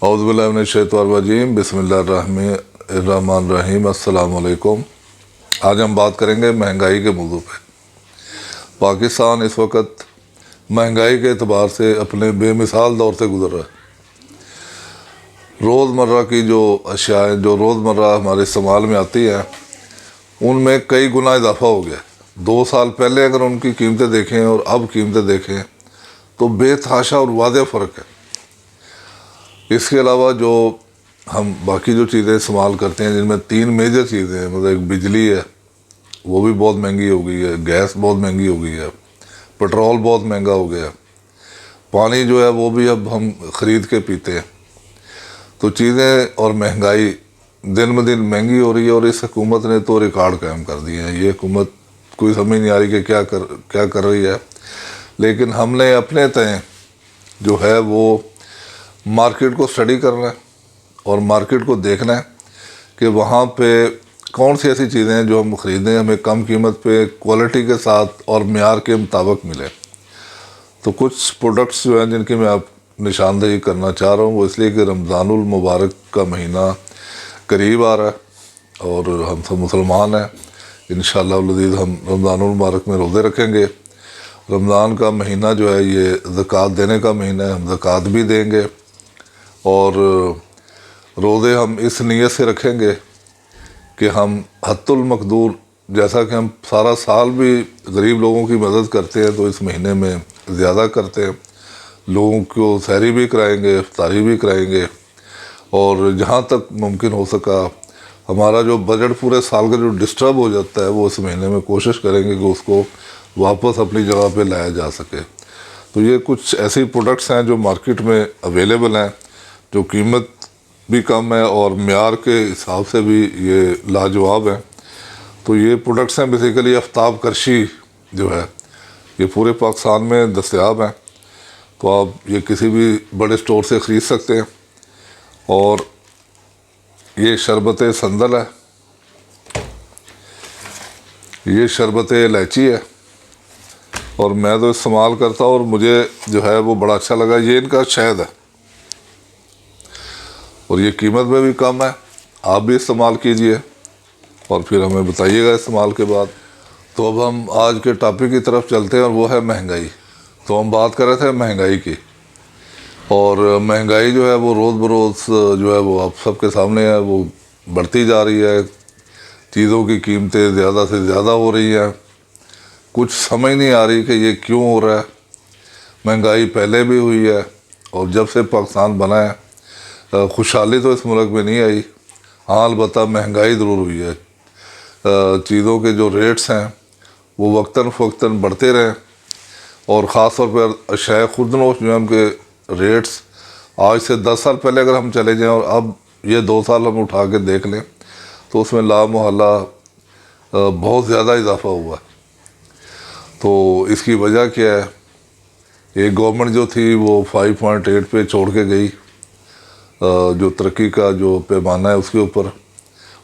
औज़ु बिल्लाहि मिनश शैतानिर रजीम, बिस्मिल्लाहिर्रहमानिर्रहीम। अस्सलाम वालेकुम। आज हम बात करेंगे महंगाई के मौजू पे। पाकिस्तान इस वक्त महंगाई के एतबार से अपने बेमिसाल दौर से गुजर रहा है। रोज़मर्रा की जो अशियाएँ जो रोज़मर्रा हमारे इस्तेमाल में आती हैं उनमें कई गुना इजाफ़ा हो गया। 2 साल पहले अगर उनकी कीमतें देखें और अब कीमतें देखें तो बेतहाशा और वाज़ेह फ़र्क है। इसके अलावा जो हम बाकी जो चीज़ें इस्तेमाल करते हैं जिनमें 3 मेजर चीज़ें हैं, मतलब एक बिजली है, वो भी बहुत महंगी हो गई है, गैस बहुत महंगी हो गई है, पेट्रोल बहुत महंगा हो गया, पानी जो है वो भी अब हम ख़रीद के पीते हैं। तो चीज़ें और महंगाई दिन ब दिन महंगी हो रही है और इस हुकूमत ने तो रिकॉर्ड कायम कर दिए हैं। ये हुकूमत कोई समझ नहीं आ रही कि क्या कर रही है। लेकिन हमने अपने तय जो है वो मार्केट को स्टडी करना है और मार्केट को देखना है कि वहाँ पे कौन सी ऐसी चीज़ें हैं जो हम ख़रीदें हमें कम कीमत पे क्वालिटी के साथ और मेयार के मुताबिक मिले। तो कुछ प्रोडक्ट्स जो हैं जिनकी मैं आप निशानदेही करना चाह रहा हूँ वो इसलिए कि रमज़ानुल मुबारक का महीना करीब आ रहा है और हम सब मुसलमान हैं। इंशाअल्लाह अज़ीज़ हम रमज़ानुल मुबारक में रोज़े रखेंगे। रमज़ान का महीना जो है ये ज़कात देने का महीना है, हम ज़कात भी देंगे और रोज़े हम इस नीयत से रखेंगे कि हम हत्तुल मक़दूर, जैसा कि हम सारा साल भी गरीब लोगों की मदद करते हैं तो इस महीने में ज़्यादा करते हैं। लोगों को सहरी भी कराएंगे, इफ्तारी भी कराएंगे और जहाँ तक मुमकिन हो सका हमारा जो बजट पूरे साल का जो डिस्टर्ब हो जाता है वो इस महीने में कोशिश करेंगे कि उसको वापस अपनी जगह पे लाया जा सके। तो ये कुछ ऐसी प्रोडक्ट्स हैं जो मार्केट में अवेलेबल हैं, जो कीमत भी कम है और मेयार के हिसाब से भी ये लाजवाब हैं। तो ये प्रोडक्ट्स हैं बेसिकली आफ्ताब करशी जो है ये पूरे पाकिस्तान में दस्तयाब हैं। तो आप ये किसी भी बड़े स्टोर से ख़रीद सकते हैं। और ये शरबत संदल है, ये शरबत इलायची है और मैं तो इस्तेमाल करता हूँ और मुझे जो है वो बड़ा अच्छा लगा। ये इनका शहद है और ये कीमत में भी कम है। आप भी इस्तेमाल कीजिए और फिर हमें बताइएगा इस्तेमाल के बाद। तो अब हम आज के टॉपिक की तरफ चलते हैं और वो है महंगाई। तो हम बात कर रहे थे महंगाई की और महंगाई जो है वो रोज़ बरोज़ जो है वो आप सबके सामने है, वो बढ़ती जा रही है। चीज़ों की कीमतें ज़्यादा से ज़्यादा हो रही हैं। कुछ समझ नहीं आ रही कि ये क्यों हो रहा है। महंगाई पहले भी हुई है और जब से पाकिस्तान बना है खुशहाली तो इस मुल्क में नहीं आई। हाँ अलबत्ता महंगाई ज़रूर हुई है। चीज़ों के जो रेट्स हैं वो वक्तन फ़वक्तन बढ़ते रहें और ख़ास तौर पर अशाए खुर्दनोश जो के रेट्स आज से 10 साल पहले अगर हम चले जाएं और अब ये 2 साल हम उठा के देख लें तो उसमें लामोहल्ला बहुत ज़्यादा इजाफ़ा हुआ। तो इसकी वजह क्या है? एक गवर्नमेंट जो थी वो 5.8 पे छोड़ के गई जो तरक्की का जो पैमाना है उसके ऊपर,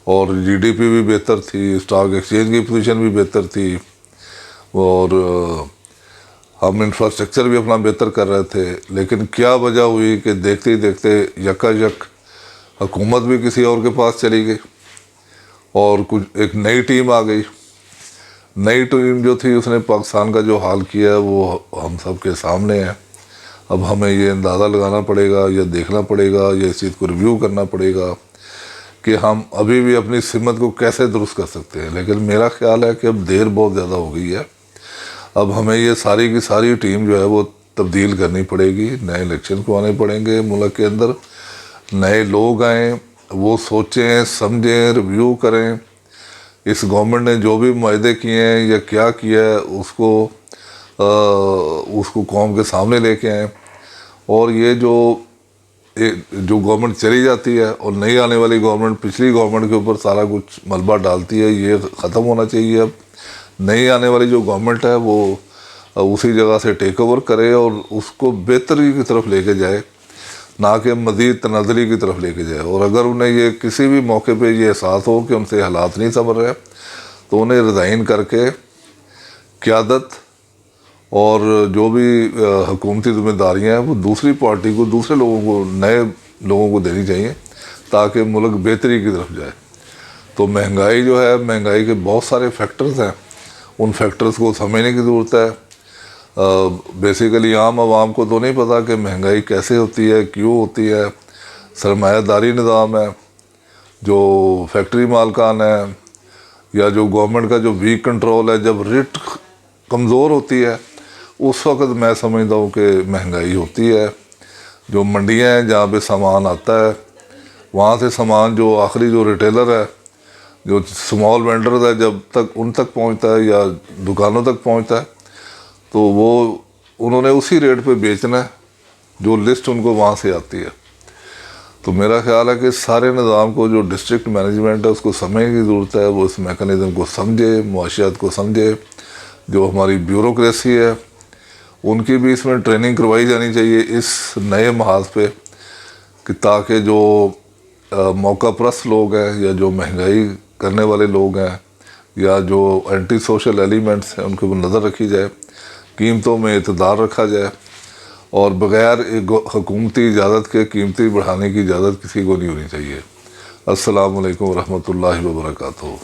और जीडीपी भी बेहतर थी, स्टॉक एक्सचेंज की पोजीशन भी बेहतर थी और हम इंफ्रास्ट्रक्चर भी अपना बेहतर कर रहे थे। लेकिन क्या वजह हुई कि देखते ही देखते यकायक हुकूमत भी किसी और के पास चली गई और कुछ एक नई टीम आ गई। नई टीम जो थी उसने पाकिस्तान का जो हाल किया है वो हम सब के सामने है। अब हमें ये अंदाज़ा लगाना पड़ेगा या देखना पड़ेगा या इस चीज़ को रिव्यू करना पड़ेगा कि हम अभी भी अपनी सिमत को कैसे दुरुस्त कर सकते हैं। लेकिन मेरा ख्याल है कि अब देर बहुत ज़्यादा हो गई है। अब हमें ये सारी की सारी टीम जो है वो तब्दील करनी पड़ेगी। नए इलेक्शन को आने पड़ेंगे मुल्क के अंदर, नए लोग आएँ, वो सोचें समझें रिव्यू करें इस गवर्नमेंट ने जो भी मुआहदे किए हैं या क्या किया है उसको कौम के सामने लेके आएँ। और ये जो गवर्नमेंट चली जाती है और नई आने वाली गवर्नमेंट पिछली गवर्नमेंट के ऊपर सारा कुछ मलबा डालती है, ये ख़त्म होना चाहिए। अब नई आने वाली जो गवर्नमेंट है वो उसी जगह से टेक ओवर करे और उसको बेहतरी की तरफ लेके जाए, ना कि मज़ीद तनाज़ली की तरफ लेके जाए। और अगर उन्हें ये किसी भी मौके पे ये एहसास हो कि उनसे हालात नहीं संभल रहे तो उन्हें रिज़ाइन करके क़यादत और जो भी हुकूमती ज़िम्मेदारियाँ हैं वो दूसरी पार्टी को, दूसरे लोगों को, नए لوگوں کو دینی چاہیے تاکہ ملک بہتری کی طرف جائے۔ تو مہنگائی جو ہے، مہنگائی کے بہت سارے فیکٹرز ہیں، ان فیکٹرز کو سمجھنے کی ضرورت ہے۔ بیسیکلی عام عوام کو تو نہیں پتہ کہ مہنگائی کیسے ہوتی ہے، کیوں ہوتی ہے۔ سرمایہ داری نظام ہے، جو فیکٹری مالکان ہے، یا جو گورنمنٹ کا جو ویک کنٹرول ہے، جب ریٹ کمزور ہوتی ہے اس وقت میں سمجھتا ہوں کہ مہنگائی ہوتی ہے۔ جو منڈیاں ہیں جہاں پہ سامان آتا ہے، وہاں سے سامان جو آخری جو ریٹیلر ہے، جو اسمال وینڈرز ہے، جب تک ان تک پہنچتا ہے یا دکانوں تک پہنچتا ہے تو وہ انہوں نے اسی ریٹ پہ بیچنا ہے جو لسٹ ان کو وہاں سے آتی ہے۔ تو میرا خیال ہے کہ سارے نظام کو جو ڈسٹرکٹ مینجمنٹ ہے اس کو سمجھنے کی ضرورت ہے، وہ اس میکنزم کو سمجھے، معاشیات کو سمجھے۔ جو ہماری بیوروکریسی ہے ان کی بھی اس میں ٹریننگ کروائی جانی چاہیے اس نئے محاذ پہ، کہ تاکہ جو موقع پرست لوگ ہیں یا جو مہنگائی کرنے والے لوگ ہیں یا جو اینٹی سوشل ایلیمنٹس ہیں ان کے اوپر نظر رکھی جائے، قیمتوں میں اعتدال رکھا جائے، اور بغیر حکومتی اجازت کے قیمتیں بڑھانے کی اجازت کسی کو نہیں ہونی چاہیے۔ السلام علیکم ورحمۃ اللہ وبرکاتہ۔